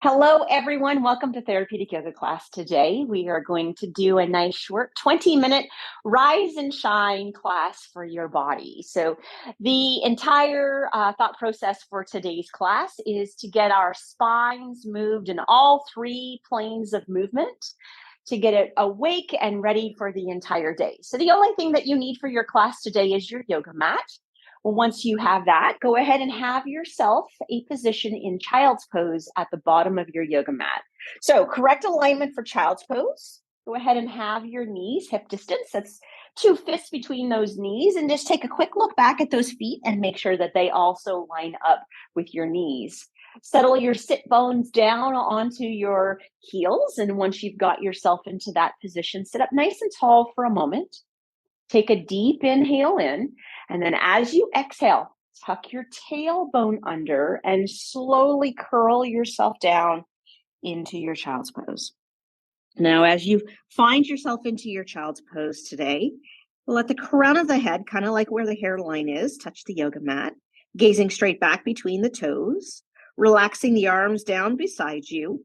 Hello, everyone. Welcome to Therapeutic Yoga class. Today, we are going to do a nice short 20-minute rise and shine class for your body. So the entire thought process for today's class is to get our spines moved in all three planes of movement to get it awake and ready for the entire day. So the only thing that you need for your class today is your yoga mat. Well, once you have that, go ahead and have yourself a position in child's pose at the bottom of your yoga mat. So correct alignment for child's pose. Go ahead and have your knees hip distance. That's 2 fists between those knees, and just take a quick look back at those feet and make sure that they also line up with your knees. Settle your sit bones down onto your heels, and once you've got yourself into that position, sit up nice and tall for a moment. Take a deep inhale in, and then as you exhale, tuck your tailbone under and slowly curl yourself down into your child's pose. Now, as you find yourself into your child's pose today, let the crown of the head, kind of like where the hairline is, touch the yoga mat, gazing straight back between the toes, relaxing the arms down beside you.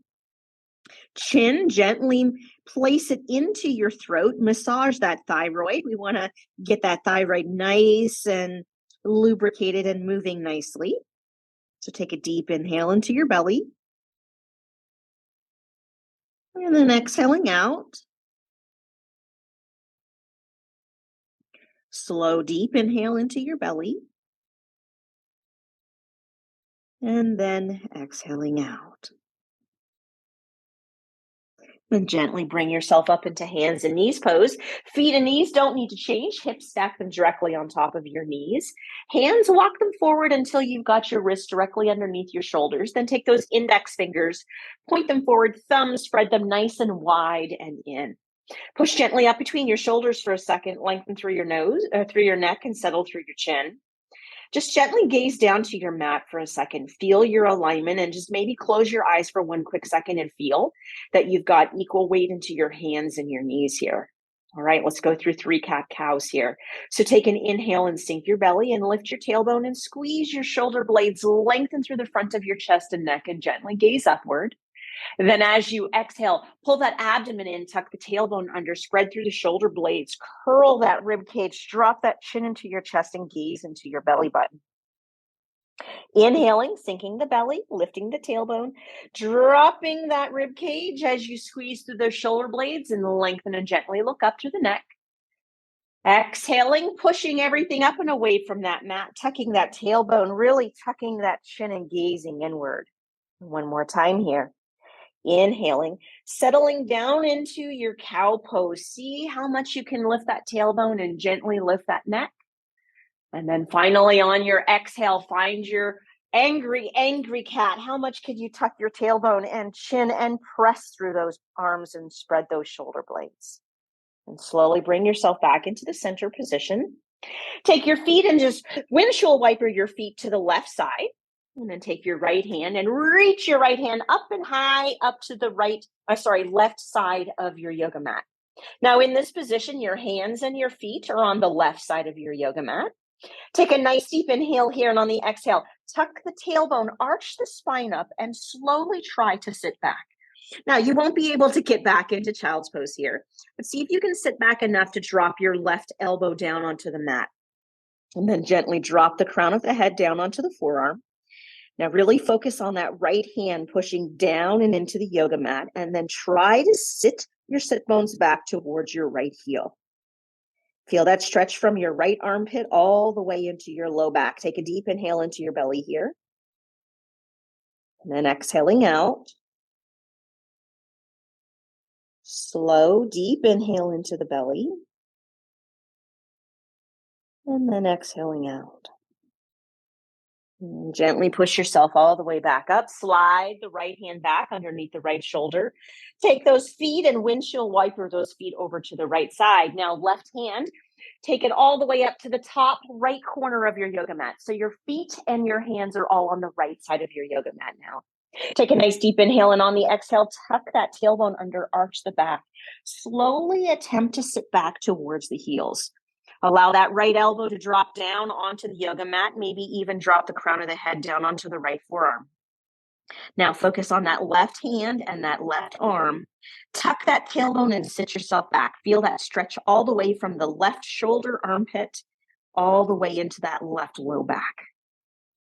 Chin, gently place it into your throat, massage that thyroid. We want to get that thyroid nice and lubricated and moving nicely. So take a deep inhale into your belly. And then exhaling out. Slow, deep inhale into your belly. And then exhaling out. And gently bring yourself up into hands and knees pose. Feet and knees don't need to change. Hips stack them directly on top of your knees. Hands, walk them forward until you've got your wrists directly underneath your shoulders. Then take those index fingers, point them forward, thumbs, spread them nice and wide and in. Push gently up between your shoulders for a second, lengthen through your nose, through your neck, and settle through your chin. Just gently gaze down to your mat for a second. Feel your alignment and just maybe close your eyes for one quick second and feel that you've got equal weight into your hands and your knees here. All right, let's go through 3 cat-cows here. So take an inhale and sink your belly and lift your tailbone and squeeze your shoulder blades, lengthen through the front of your chest and neck and gently gaze upward. And then as you exhale, pull that abdomen in, tuck the tailbone under, spread through the shoulder blades, curl that rib cage, drop that chin into your chest and gaze into your belly button. Inhaling, sinking the belly, lifting the tailbone, dropping that rib cage as you squeeze through those shoulder blades and lengthen and gently look up through the neck. Exhaling, pushing everything up and away from that mat, tucking that tailbone, really tucking that chin and gazing inward. One more time here. Inhaling, settling down into your cow pose. See how much you can lift that tailbone and gently lift that neck. And then finally on your exhale, find your angry cat. How much could you tuck your tailbone and chin and press through those arms and spread those shoulder blades? And slowly bring yourself back into the center position. Take your feet and just windshield wiper your feet to the left side. And then take your right hand and reach your right hand up and high up to the left side of your yoga mat. Now in this position, your hands and your feet are on the left side of your yoga mat. Take a nice deep inhale here, and on the exhale, tuck the tailbone, arch the spine up, and slowly try to sit back. Now, you won't be able to get back into child's pose here, but see if you can sit back enough to drop your left elbow down onto the mat. And then gently drop the crown of the head down onto the forearm. Now really focus on that right hand pushing down and into the yoga mat, and then try to sit your sit bones back towards your right heel. Feel that stretch from your right armpit all the way into your low back. Take a deep inhale into your belly here. And then exhaling out. Slow, deep inhale into the belly. And then exhaling out. And gently push yourself all the way back up. Slide the right hand back underneath the right shoulder. Take those feet and windshield wiper those feet over to the right side. Now left hand, take it all the way up to the top right corner of your yoga mat. So your feet and your hands are all on the right side of your yoga mat now. Take a nice deep inhale, and on the exhale, tuck that tailbone under, arch the back. Slowly attempt to sit back towards the heels. Allow that right elbow to drop down onto the yoga mat, maybe even drop the crown of the head down onto the right forearm. Now focus on that left hand and that left arm. Tuck that tailbone and sit yourself back. Feel that stretch all the way from the left shoulder armpit all the way into that left low back.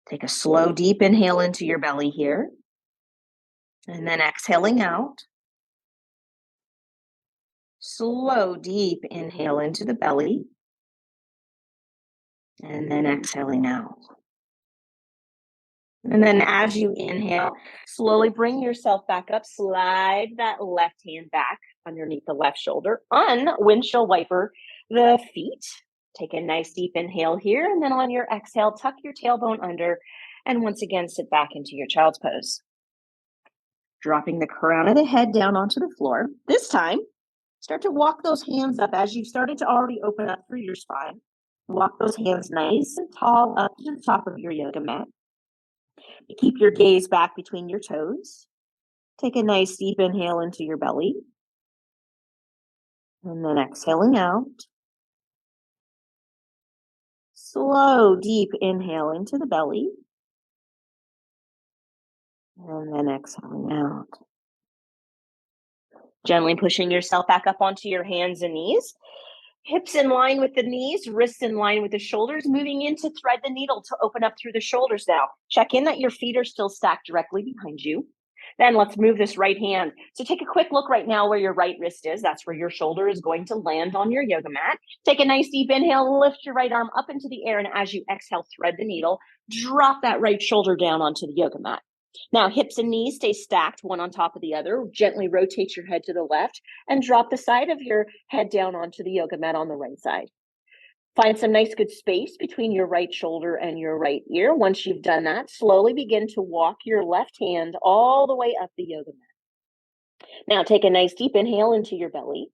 Take a slow, deep inhale into your belly here. And then exhaling out. Slow, deep inhale into the belly. And then exhaling out. And then as you inhale, slowly bring yourself back up. Slide that left hand back underneath the left shoulder. Windshield wiper the feet. Take a nice deep inhale here. And then on your exhale, tuck your tailbone under. And once again, sit back into your child's pose. Dropping the crown of the head down onto the floor. This time, start to walk those hands up as you've started to already open up through your spine. Walk those hands nice and tall up to the top of your yoga mat. Keep your gaze back between your toes. Take a nice deep inhale into your belly. And then exhaling out. Slow, deep inhale into the belly. And then exhaling out. Gently pushing yourself back up onto your hands and knees. Hips in line with the knees, wrists in line with the shoulders, moving in to thread the needle to open up through the shoulders now. Check in that your feet are still stacked directly behind you. Then let's move this right hand. So take a quick look right now where your right wrist is. That's where your shoulder is going to land on your yoga mat. Take a nice deep inhale, lift your right arm up into the air, and as you exhale, thread the needle. Drop that right shoulder down onto the yoga mat. Now, hips and knees stay stacked one on top of the other. Gently rotate your head to the left and drop the side of your head down onto the yoga mat on the right side. Find some nice good space between your right shoulder and your right ear. Once you've done that, slowly begin to walk your left hand all the way up the yoga mat. Now, take a nice deep inhale into your belly.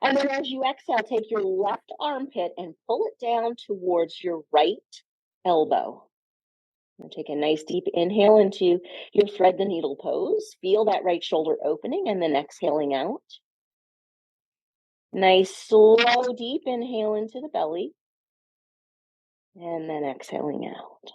And then as you exhale, take your left armpit and pull it down towards your right elbow. And take a nice deep inhale into your thread the needle pose. Feel that right shoulder opening and then exhaling out. Nice, slow, deep inhale into the belly. And then exhaling out.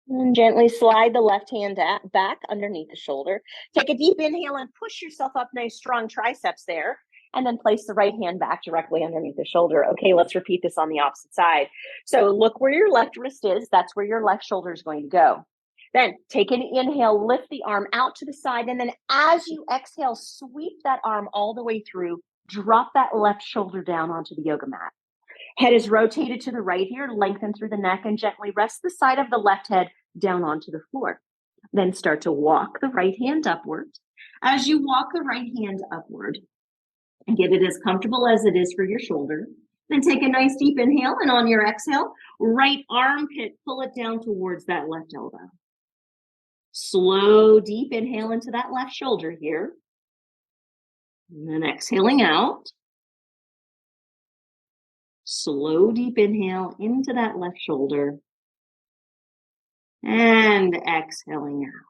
And gently slide the left hand back underneath the shoulder. Take a deep inhale and push yourself up, nice strong triceps there. And then place the right hand back directly underneath the shoulder. Okay, let's repeat this on the opposite side. So look where your left wrist is. That's where your left shoulder is going to go. Then take an inhale, lift the arm out to the side. And then as you exhale, sweep that arm all the way through. Drop that left shoulder down onto the yoga mat. Head is rotated to the right here, lengthen through the neck, and gently rest the side of the left head down onto the floor. Then start to walk the right hand upward. As you walk the right hand upward, and get it as comfortable as it is for your shoulder. Then take a nice deep inhale, and on your exhale, right armpit, pull it down towards that left elbow. Slow, deep inhale into that left shoulder here. And then exhaling out. Slow, deep inhale into that left shoulder. And exhaling out.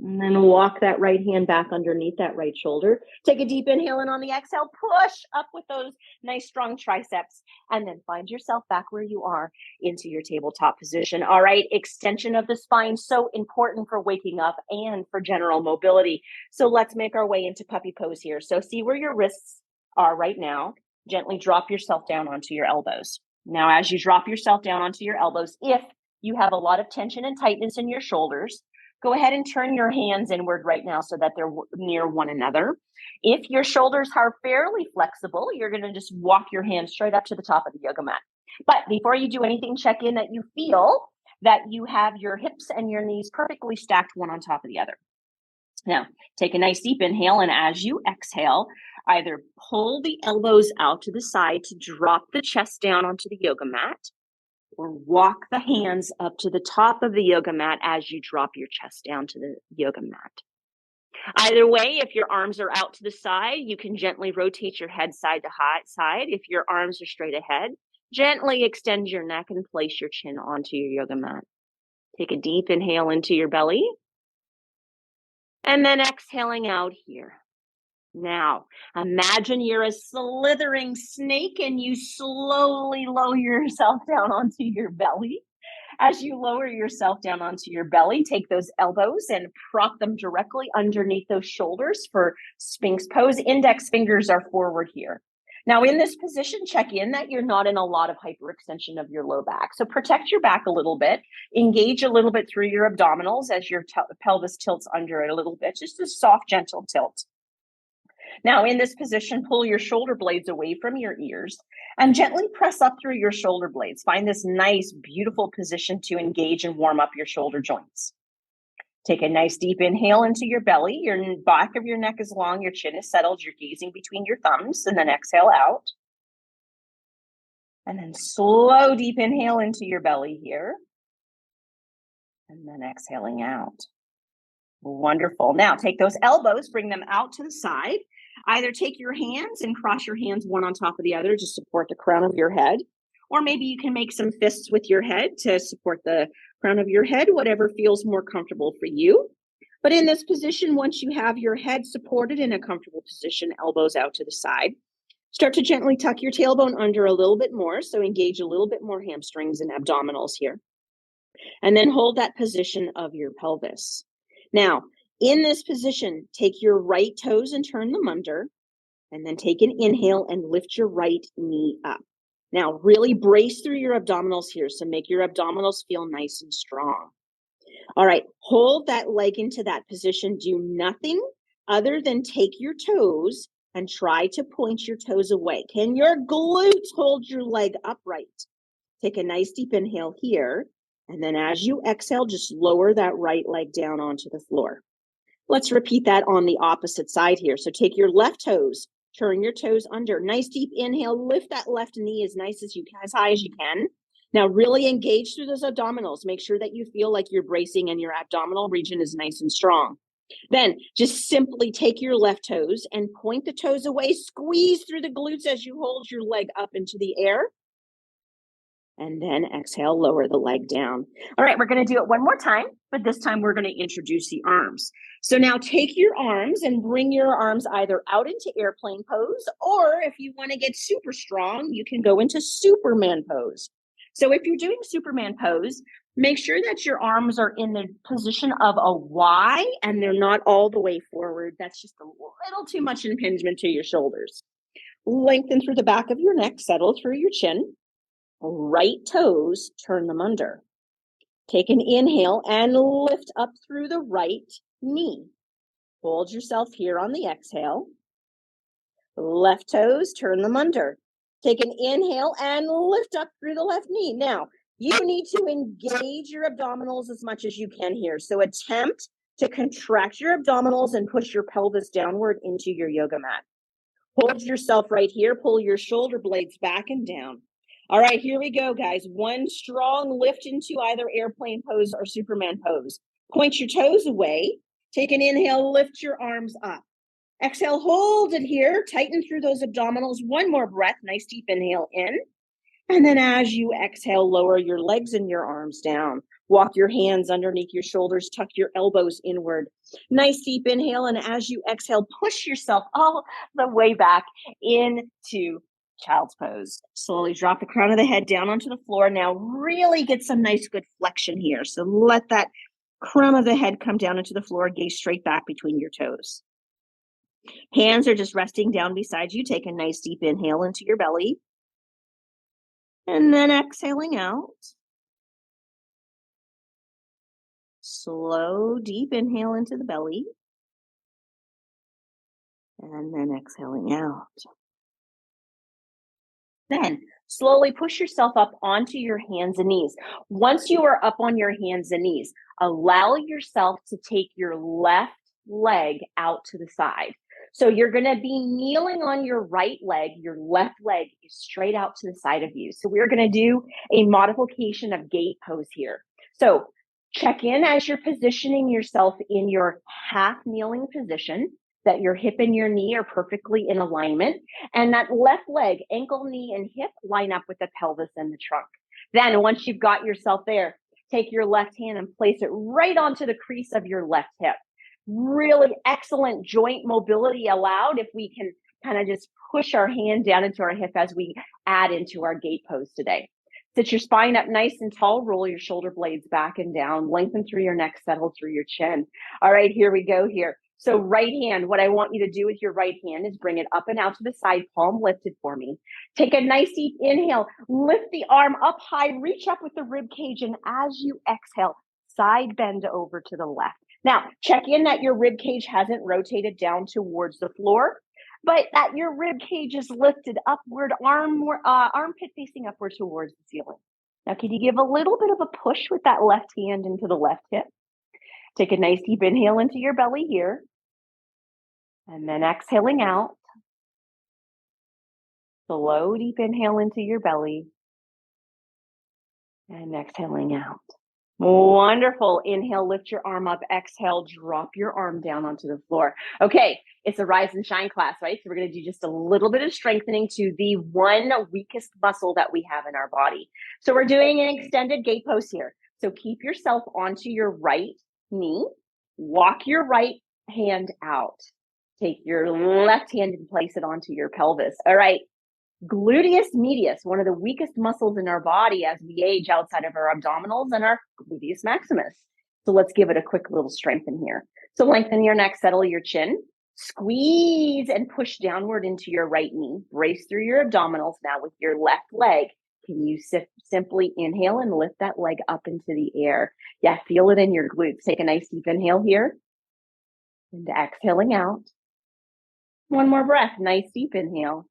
And then walk that right hand back underneath that right shoulder. Take a deep inhale, and on the exhale, push up with those nice strong triceps. And then find yourself back where you are into your tabletop position. All right, extension of the spine, so important for waking up and for general mobility. So let's make our way into puppy pose here. So see where your wrists are right now. Gently drop yourself down onto your elbows. Now, as you drop yourself down onto your elbows, if you have a lot of tension and tightness in your shoulders, go ahead and turn your hands inward right now so that they're near one another. If your shoulders are fairly flexible, you're going to just walk your hands straight up to the top of the yoga mat. But before you do anything, check in that you feel that you have your hips and your knees perfectly stacked one on top of the other. Now, take a nice deep inhale, and as you exhale, either pull the elbows out to the side to drop the chest down onto the yoga mat, or walk the hands up to the top of the yoga mat as you drop your chest down to the yoga mat. Either way, if your arms are out to the side, you can gently rotate your head side to side. If your arms are straight ahead, gently extend your neck and place your chin onto your yoga mat. Take a deep inhale into your belly, and then exhaling out here. Now, imagine you're a slithering snake and you slowly lower yourself down onto your belly. As you lower yourself down onto your belly, take those elbows and prop them directly underneath those shoulders for Sphinx pose. Index fingers are forward here. Now, in this position, check in that you're not in a lot of hyperextension of your low back. So protect your back a little bit, engage a little bit through your abdominals as your pelvis tilts under it a little bit, just a soft, gentle tilt. Now, in this position, pull your shoulder blades away from your ears and gently press up through your shoulder blades. Find this nice, beautiful position to engage and warm up your shoulder joints. Take a nice deep inhale into your belly. Your back of your neck is long, your chin is settled, you're gazing between your thumbs, and then exhale out. And then slow, deep inhale into your belly here. And then exhaling out. Wonderful. Now take those elbows, bring them out to the side. Either take your hands and cross your hands one on top of the other to support the crown of your head, or maybe you can make some fists with your head to support the crown of your head, whatever feels more comfortable for you. But in this position, once you have your head supported in a comfortable position, elbows out to the side, start to gently tuck your tailbone under a little bit more, so engage a little bit more hamstrings and abdominals here. And then hold that position of your pelvis. Now, in this position, take your right toes and turn them under, and then take an inhale and lift your right knee up. Now, really brace through your abdominals here, so make your abdominals feel nice and strong. All right, hold that leg into that position. Do nothing other than take your toes and try to point your toes away. Can your glutes hold your leg upright? Take a nice deep inhale here, and then as you exhale, just lower that right leg down onto the floor. Let's repeat that on the opposite side here. So take your left toes, turn your toes under. Nice deep inhale, lift that left knee as high as you can. Now really engage through those abdominals. Make sure that you feel like you're bracing and your abdominal region is nice and strong. Then just simply take your left toes and point the toes away. Squeeze through the glutes as you hold your leg up into the air. And then exhale, lower the leg down. All right, we're going to do it one more time, but this time we're going to introduce the arms. So now take your arms and bring your arms either out into airplane pose, or if you want to get super strong, you can go into Superman pose. So if you're doing Superman pose, make sure that your arms are in the position of a Y and they're not all the way forward. That's just a little too much impingement to your shoulders. Lengthen through the back of your neck, settle through your chin. Right toes, turn them under. Take an inhale and lift up through the right knee. Hold yourself here on the exhale. Left toes, turn them under. Take an inhale and lift up through the left knee. Now, you need to engage your abdominals as much as you can here. So attempt to contract your abdominals and push your pelvis downward into your yoga mat. Hold yourself right here. Pull your shoulder blades back and down. All right, here we go, guys. One strong lift into either airplane pose or Superman pose. Point your toes away. Take an inhale, lift your arms up. Exhale, hold it here. Tighten through those abdominals. One more breath. Nice deep inhale in. And then as you exhale, lower your legs and your arms down. Walk your hands underneath your shoulders. Tuck your elbows inward. Nice deep inhale. And as you exhale, push yourself all the way back into child's pose. Slowly drop the crown of the head down onto the floor. Now really get some nice good flexion here. So let that crown of the head come down into the floor. Gaze straight back between your toes. Hands are just resting down beside you. Take a nice deep inhale into your belly. And then exhaling out. Slow, deep inhale into the belly. And then exhaling out. Then slowly push yourself up onto your hands and knees. Once you are up on your hands and knees, allow yourself to take your left leg out to the side. So you're going to be kneeling on your right leg. Your left leg is straight out to the side of you. So we're going to do a modification of gate pose here. So check in as you're positioning yourself in your half kneeling position, that your hip and your knee are perfectly in alignment, and that left leg, ankle, knee, and hip line up with the pelvis and the trunk. Then once you've got yourself there, take your left hand and place it right onto the crease of your left hip. Really excellent joint mobility allowed if we can kind of just push our hand down into our hip as we add into our gate pose today. Sit your spine up nice and tall, roll your shoulder blades back and down, lengthen through your neck, settle through your chin. All right, here we go here. So right hand, what I want you to do with your right hand is bring it up and out to the side, palm lifted for me. Take a nice deep inhale, lift the arm up high, reach up with the rib cage, and as you exhale, side bend over to the left. Now, check in that your rib cage hasn't rotated down towards the floor, but that your rib cage is lifted upward, armpit facing upward towards the ceiling. Now, can you give a little bit of a push with that left hand into the left hip? Take a nice deep inhale into your belly here, and then exhaling out. Slow, deep inhale into your belly, and exhaling out. Wonderful. Inhale, lift your arm up. Exhale, drop your arm down onto the floor. Okay, it's a rise and shine class, right? So we're going to do just a little bit of strengthening to the one weakest muscle that we have in our body. So we're doing an extended gate pose here. So keep yourself onto your right knee. Walk your right hand out. Take your left hand and place it onto your pelvis. All right. Gluteus medius, one of the weakest muscles in our body as we age outside of our abdominals and our gluteus maximus. So let's give it a quick little strengthen here. So lengthen your neck, settle your chin, squeeze and push downward into your right knee. Brace through your abdominals. Now with your left leg, can you simply inhale and lift that leg up into the air? Yeah, feel it in your glutes. Take a nice deep inhale here and exhaling out. One more breath, nice deep inhale.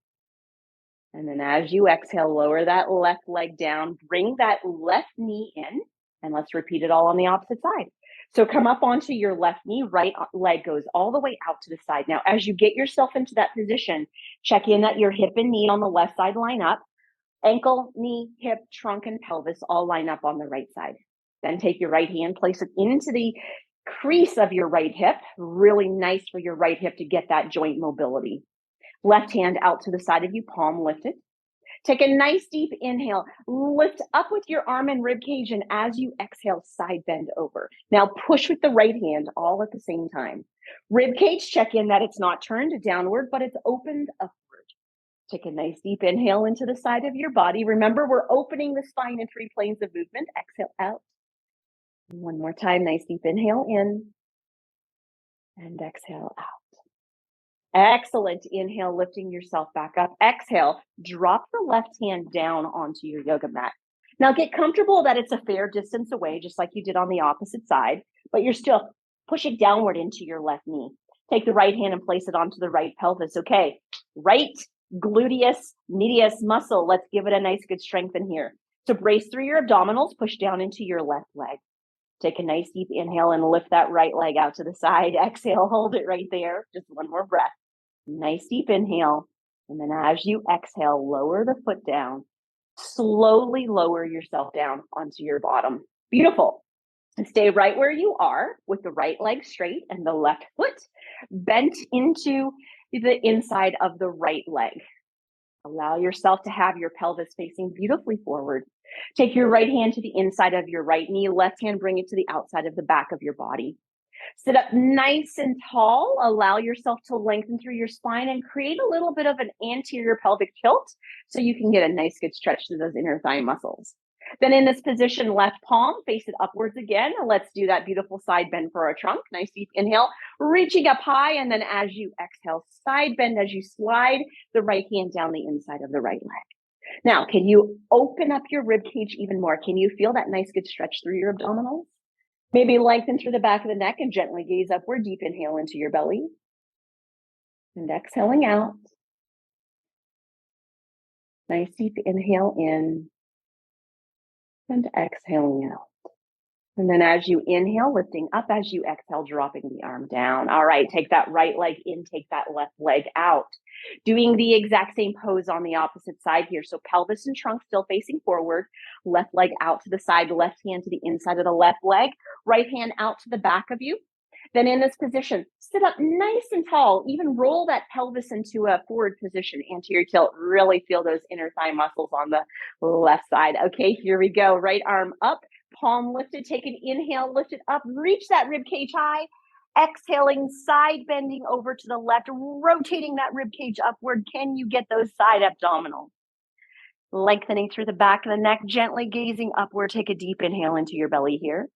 And then as you exhale, lower that left leg down, bring that left knee in, and let's repeat it all on the opposite side. So come up onto your left knee, right leg goes all the way out to the side. Now, as you get yourself into that position, check in that your hip and knee on the left side line up. Ankle, knee, hip, trunk, and pelvis all line up on the right side. Then take your right hand, place it into the crease of your right hip. Really nice for your right hip to get that joint mobility. Left hand out to the side of you, palm lifted. Take a nice deep inhale, lift up with your arm and rib cage, and as you exhale, side bend over. Now push with the right hand all at the same time. Rib cage, check in that it's not turned downward, but it's opened upward. Take a nice deep inhale into the side of your body. Remember, we're opening the spine in 3 planes of movement. Exhale out. One more time, nice deep inhale in and exhale out. Excellent. Inhale, lifting yourself back up. Exhale, drop the left hand down onto your yoga mat. Now get comfortable that it's a fair distance away, just like you did on the opposite side, but you're still pushing downward into your left knee. Take the right hand and place it onto the right pelvis. Okay, right gluteus medius muscle. Let's give it a nice good strengthen here. So brace through your abdominals, push down into your left leg. Take a nice deep inhale and lift that right leg out to the side. Exhale, hold it right there. Just one more breath. Nice deep inhale. And then as you exhale, lower the foot down. Slowly lower yourself down onto your bottom. Beautiful. And stay right where you are with the right leg straight and the left foot bent into the inside of the right leg. Allow yourself to have your pelvis facing beautifully forward. Take your right hand to the inside of your right knee, left hand bring it to the outside of the back of your body. Sit up nice and tall. Allow yourself to lengthen through your spine and create a little bit of an anterior pelvic tilt so you can get a nice good stretch to those inner thigh muscles. Then in this position, left palm, face it upwards again. Let's do that beautiful side bend for our trunk. Nice deep inhale, reaching up high. And then as you exhale, side bend as you slide the right hand down the inside of the right leg. Now, can you open up your rib cage even more? Can you feel that nice good stretch through your abdominals? Maybe lengthen through the back of the neck and gently gaze upward. Deep inhale into your belly. And exhaling out. Nice deep inhale in. And exhaling out. And then as you inhale, lifting up, as you exhale, dropping the arm down. All right, take that right leg in, take that left leg out. Doing the exact same pose on the opposite side here. So pelvis and trunk still facing forward, left leg out to the side, left hand to the inside of the left leg, right hand out to the back of you. Then in this position, sit up nice and tall, even roll that pelvis into a forward position, anterior tilt. Really feel those inner thigh muscles on the left side. Okay, here we go. Right arm up, palm lifted. Take an inhale, lift it up, reach that rib cage high. Exhaling, side bending over to the left, rotating that rib cage upward. Can you get those side abdominals? Lengthening through the back of the neck, gently gazing upward. Take a deep inhale into your belly here.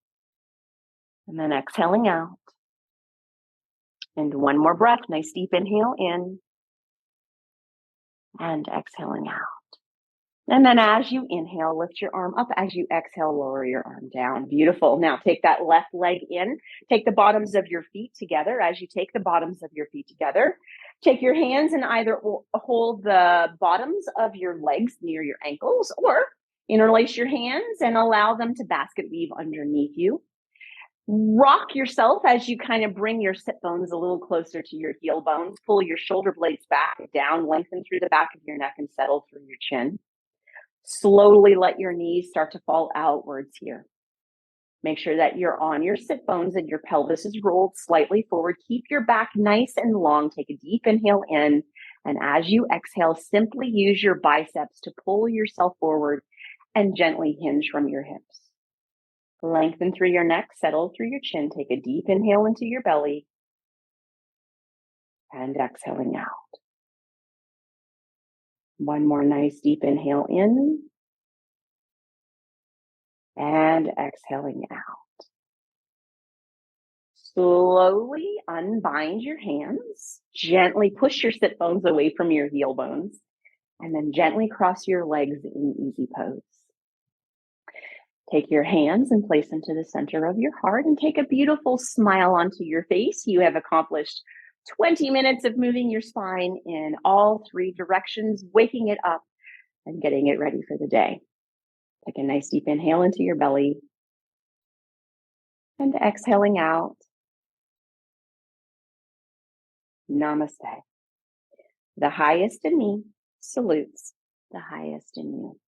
And then exhaling out. And one more breath. Nice deep inhale in. And exhaling out. And then as you inhale, lift your arm up. As you exhale, lower your arm down. Beautiful. Now take that left leg in. Take the bottoms of your feet together. As you take the bottoms of your feet together, take your hands and either hold the bottoms of your legs near your ankles or interlace your hands and allow them to basket weave underneath you. Rock yourself as you kind of bring your sit bones a little closer to your heel bones. Pull your shoulder blades back, down, lengthen through the back of your neck and settle through your chin. Slowly let your knees start to fall outwards here. Make sure that you're on your sit bones and your pelvis is rolled slightly forward. Keep your back nice and long. Take a deep inhale in. And as you exhale, simply use your biceps to pull yourself forward and gently hinge from your hips. Lengthen through your neck, settle through your chin. Take a deep inhale into your belly and exhaling out. One more nice deep inhale in and exhaling out. Slowly unbind your hands. Gently push your sit bones away from your heel bones and then gently cross your legs in easy pose. Take your hands and place them to the center of your heart and take a beautiful smile onto your face. You have accomplished 20 minutes of moving your spine in all three directions, waking it up and getting it ready for the day. Take a nice deep inhale into your belly and exhaling out. Namaste. The highest in me salutes the highest in you.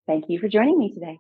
Thank you for joining me today.